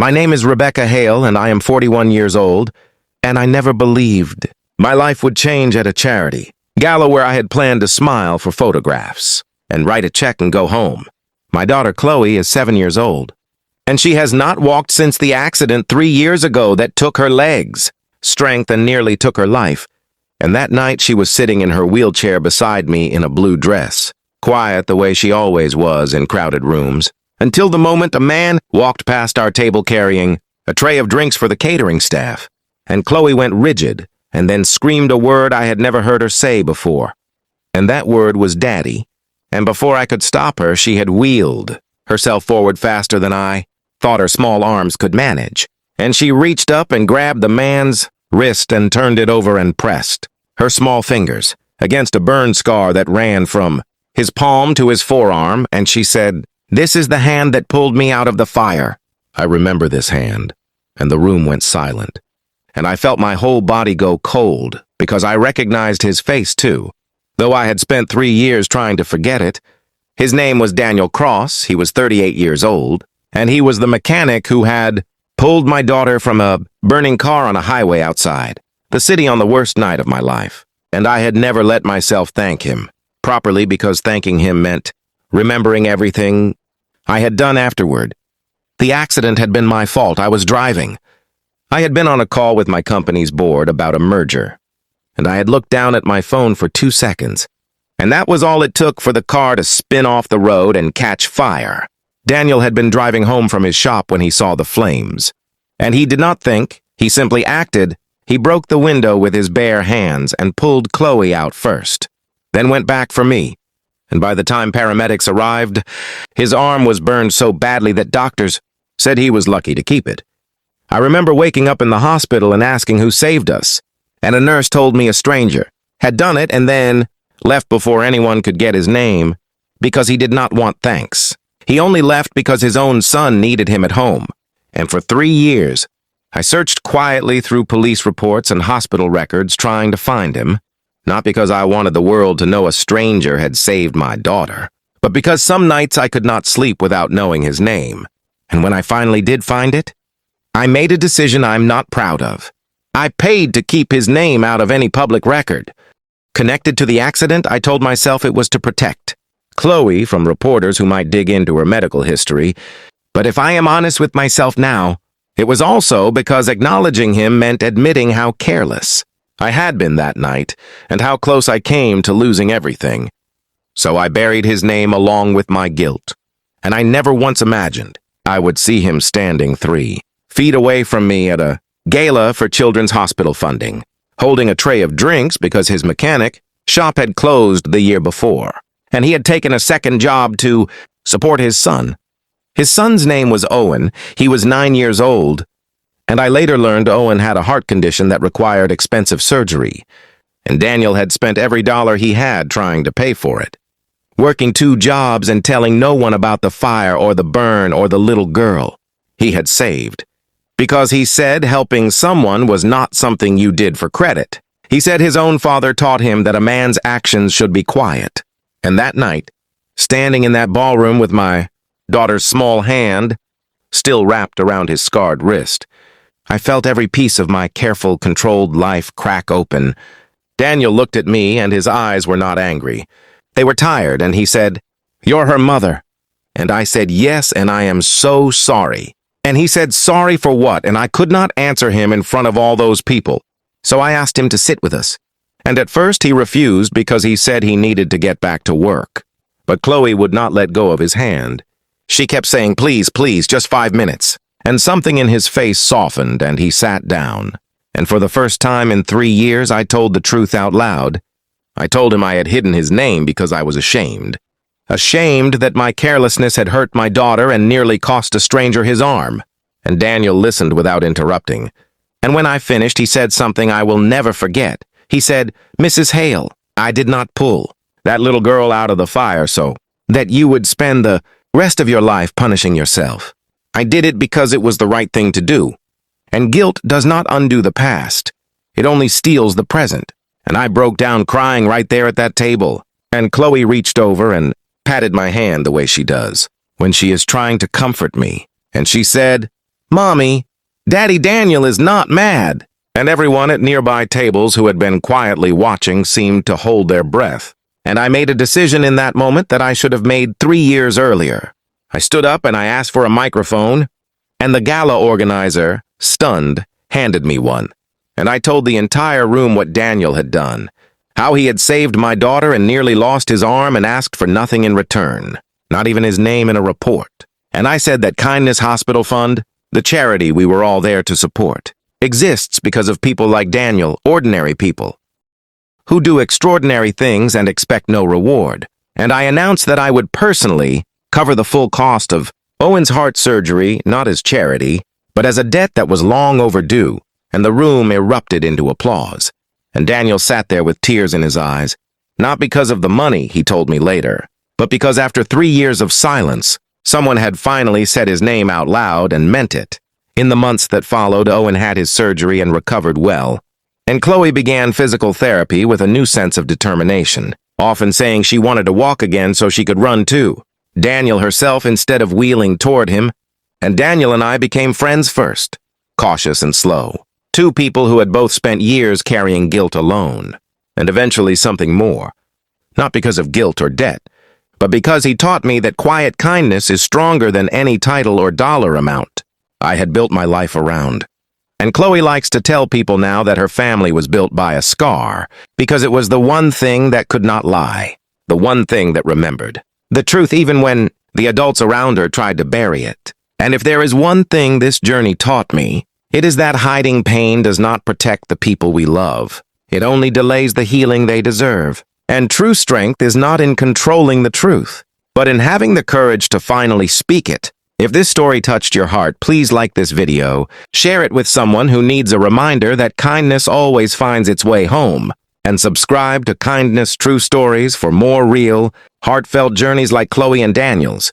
My name is Rebecca Hale, and I am 41 years old, and I never believed my life would change at a charity, Gala, where I had planned to smile for photographs and write a check and go home. My daughter Chloe is 7 years old, and she has not walked since the accident 3 years ago that took her legs, strength, and nearly took her life. And that night she was sitting in her wheelchair beside me in a blue dress, quiet the way she always was in crowded rooms, until the moment a man walked past our table carrying a tray of drinks for the catering staff, and Chloe went rigid and then screamed a word I had never heard her say before. And that word was Daddy. And before I could stop her, she had wheeled herself forward faster than I thought her small arms could manage. And she reached up and grabbed the man's wrist and turned it over and pressed her small fingers against a burn scar that ran from his palm to his forearm, and she said, "This is the hand that pulled me out of the fire." I remember this hand, and the room went silent. And I felt my whole body go cold because I recognized his face too, though I had spent 3 years trying to forget it. His name was Daniel Cross, he was 38 years old, and he was the mechanic who had pulled my daughter from a burning car on a highway outside the city on the worst night of my life. And I had never let myself thank him properly because thanking him meant remembering everything I had done afterward. The accident had been my fault. I was driving. I had been on a call with my company's board about a merger, and I had looked down at my phone for 2 seconds, and that was all it took for the car to spin off the road and catch fire. Daniel had been driving home from his shop when he saw the flames, and he did not think, he simply acted. He broke the window with his bare hands and pulled Chloe out first, then went back for me, and by the time paramedics arrived, his arm was burned so badly that doctors said he was lucky to keep it. I remember waking up in the hospital and asking who saved us, and a nurse told me a stranger had done it and then left before anyone could get his name because he did not want thanks. He only left because his own son needed him at home, and for 3 years, I searched quietly through police reports and hospital records trying to find him, not because I wanted the world to know a stranger had saved my daughter, but because some nights I could not sleep without knowing his name. And when I finally did find it, I made a decision I'm not proud of. I paid to keep his name out of any public record. Connected to the accident, I told myself it was to protect Chloe from reporters who might dig into her medical history. But if I am honest with myself now, it was also because acknowledging him meant admitting how careless I had been that night and how close I came to losing everything. So I buried his name along with my guilt, and I never once imagined I would see him standing 3 feet away from me at a gala for children's hospital funding, holding a tray of drinks because his mechanic shop had closed the year before, and he had taken a second job to support his son. His son's name was Owen. He was 9 years old, and I later learned Owen had a heart condition that required expensive surgery, and Daniel had spent every dollar he had trying to pay for it, working 2 jobs and telling no one about the fire or the burn or the little girl he had saved. Because he said helping someone was not something you did for credit. He said his own father taught him that a man's actions should be quiet. And that night, standing in that ballroom with my daughter's small hand still wrapped around his scarred wrist, I felt every piece of my careful, controlled life crack open. Daniel looked at me, and his eyes were not angry. They were tired, and he said, "You're her mother." And I said, "Yes, and I am so sorry." And he said, "Sorry for what?" And I could not answer him in front of all those people. So I asked him to sit with us. And at first he refused because he said he needed to get back to work. But Chloe would not let go of his hand. She kept saying, "Please, please, just 5 minutes." And something in his face softened, and he sat down. And for the first time in 3 years, I told the truth out loud. I told him I had hidden his name because I was ashamed. Ashamed that my carelessness had hurt my daughter and nearly cost a stranger his arm. And Daniel listened without interrupting. And when I finished, he said something I will never forget. He said, "Mrs. Hale, I did not pull that little girl out of the fire so that you would spend the rest of your life punishing yourself. I did it because it was the right thing to do. And guilt does not undo the past. It only steals the present." And I broke down crying right there at that table. And Chloe reached over and patted my hand the way she does when she is trying to comfort me. And she said, "Mommy, Daddy Daniel is not mad." And everyone at nearby tables who had been quietly watching seemed to hold their breath. And I made a decision in that moment that I should have made 3 years earlier. I stood up and I asked for a microphone, and the gala organizer, stunned, handed me one. And I told the entire room what Daniel had done, how he had saved my daughter and nearly lost his arm and asked for nothing in return, not even his name in a report. And I said that Kindness Hospital Fund, the charity we were all there to support, exists because of people like Daniel, ordinary people, who do extraordinary things and expect no reward. And I announced that I would personally cover the full cost of Owen's heart surgery, not as charity, but as a debt that was long overdue, and the room erupted into applause. And Daniel sat there with tears in his eyes, not because of the money, he told me later, but because after 3 years of silence, someone had finally said his name out loud and meant it. In the months that followed, Owen had his surgery and recovered well, and Chloe began physical therapy with a new sense of determination, often saying she wanted to walk again so she could run too. Daniel herself instead of wheeling toward him, and Daniel and I became friends first, cautious and slow. Two people who had both spent years carrying guilt alone, and eventually something more. Not because of guilt or debt, but because he taught me that quiet kindness is stronger than any title or dollar amount I had built my life around. And Chloe likes to tell people now that her family was built by a scar, because it was the one thing that could not lie, the one thing that remembered the truth even when the adults around her tried to bury it. And if there is one thing this journey taught me, it is that hiding pain does not protect the people we love. It only delays the healing they deserve. And true strength is not in controlling the truth, but in having the courage to finally speak it. If this story touched your heart, please like this video, share it with someone who needs a reminder that kindness always finds its way home, and subscribe to Kindness True Stories for more real, heartfelt journeys like Chloe and Daniel's.